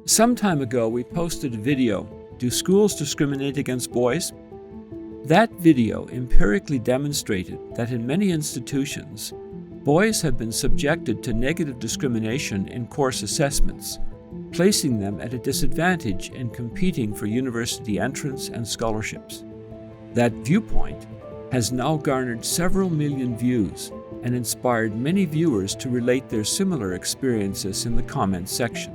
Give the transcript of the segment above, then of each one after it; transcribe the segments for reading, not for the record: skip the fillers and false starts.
Some time ago, we posted a video, "Do Schools Discriminate Against Boys?" That video empirically demonstrated that in many institutions, boys have been subjected to negative discrimination in course assessments, placing them at a disadvantage in competing for university entrance and scholarships. That Viewpoint has now garnered several million views and inspired many viewers to relate their similar experiences in the comments section.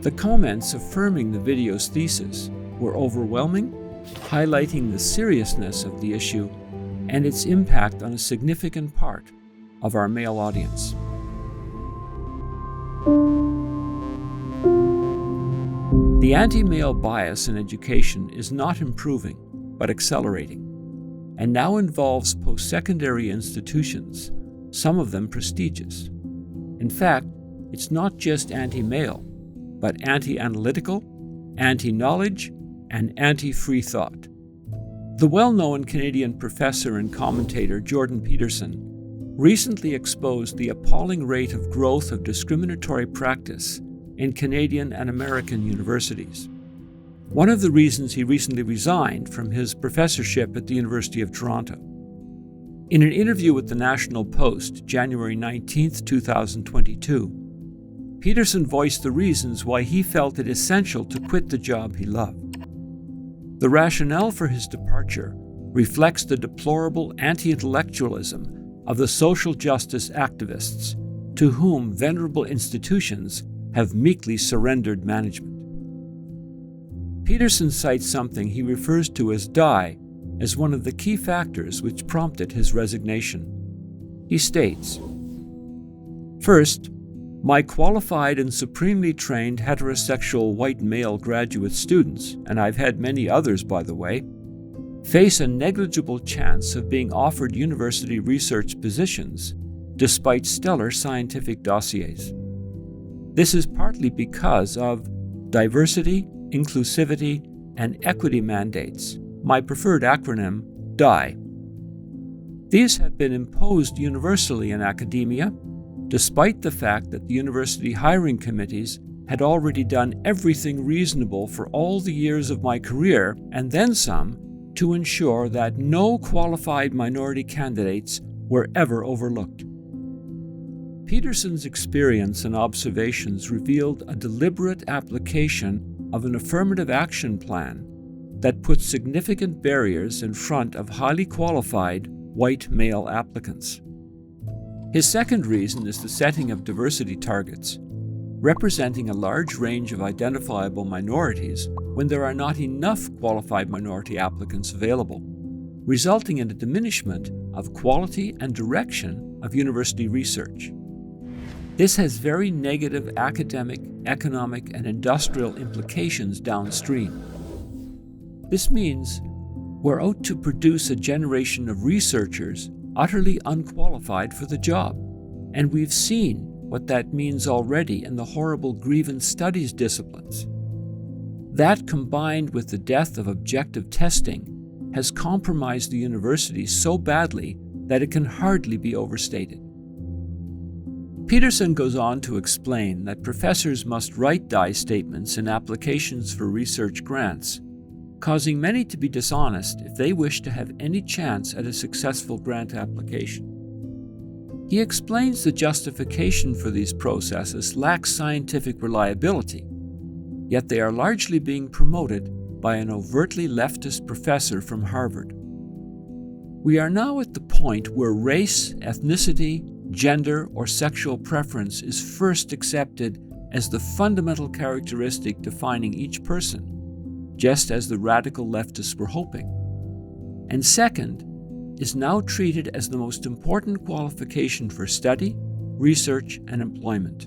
The comments affirming the video's thesis were overwhelming, highlighting the seriousness of the issue and its impact on a significant part of our male audience. The anti-male bias in education is not improving, but accelerating, and now involves post-secondary institutions, some of them prestigious. In fact, it's not just anti-male, but anti-analytical, anti-knowledge, and anti-free thought. The well-known Canadian professor and commentator Jordan Peterson recently exposed the appalling rate of growth of discriminatory practice in Canadian and American universities. One of the reasons he recently resigned from his professorship at the University of Toronto. In an interview with the National Post, January 19, 2022, Peterson voiced the reasons why he felt it essential to quit the job he loved. The rationale for his departure reflects the deplorable anti-intellectualism of the social justice activists to whom venerable institutions have meekly surrendered management. Peterson cites something he refers to as DIE as one of the key factors which prompted his resignation. He states, "First, my qualified and supremely trained heterosexual white male graduate students, and I've had many others by the way, face a negligible chance of being offered university research positions despite stellar scientific dossiers. This is partly because of diversity, inclusivity, and equity mandates, my preferred acronym, DIE. These have been imposed universally in academia, despite the fact that the university hiring committees had already done everything reasonable for all the years of my career, and then some, to ensure that no qualified minority candidates were ever overlooked." Peterson's experience and observations revealed a deliberate application of an affirmative action plan that puts significant barriers in front of highly qualified white male applicants. His second reason is the setting of diversity targets, representing a large range of identifiable minorities when there are not enough qualified minority applicants available, resulting in a diminishment of quality and direction of university research. This has very negative academic, economic, and industrial implications downstream. This means we're out to produce a generation of researchers utterly unqualified for the job, and we've seen what that means already in the horrible grievance studies disciplines. That, combined with the death of objective testing, has compromised the university so badly that it can hardly be overstated. Peterson goes on to explain that professors must write DIE statements in applications for research grants, causing many to be dishonest if they wish to have any chance at a successful grant application. He explains the justification for these processes lacks scientific reliability, yet they are largely being promoted by an overtly leftist professor from Harvard. We are now at the point where race, ethnicity, gender, or sexual preference is first accepted as the fundamental characteristic defining each person, just as the radical leftists were hoping, and second, is now treated as the most important qualification for study, research, and employment.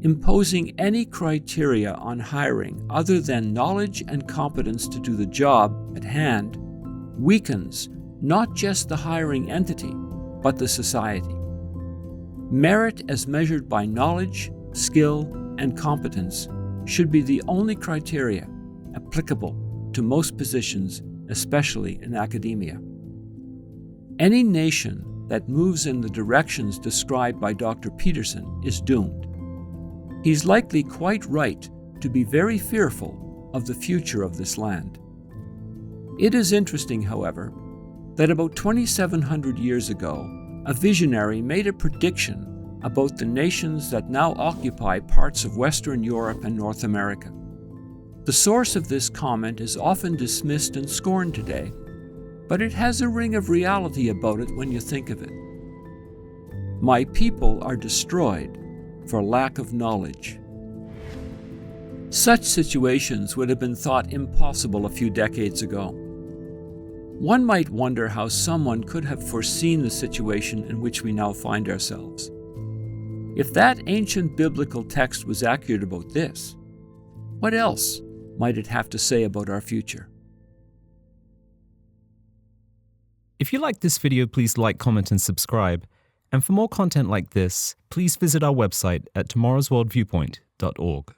Imposing any criteria on hiring other than knowledge and competence to do the job at hand weakens not just the hiring entity, but the society. Merit as measured by knowledge, skill, and competence should be the only criteria applicable to most positions, especially in academia. Any nation that moves in the directions described by Dr. Peterson is doomed. he's likely quite right to be very fearful of the future of this land. It is interesting, however, that about 2,700 years ago, a visionary made a prediction about the nations that now occupy parts of Western Europe and North America. The source of this comment is often dismissed and scorned today, but it has a ring of reality about it when you think of it. My people are destroyed for lack of knowledge. Such situations would have been thought impossible a few decades ago. One might wonder how someone could have foreseen the situation in which we now find ourselves. If that ancient biblical text was accurate about this, what else might it have to say about our future? If you liked this video, please like, comment, and subscribe. And for more content like this, please visit our website at tomorrowsworldviewpoint.org.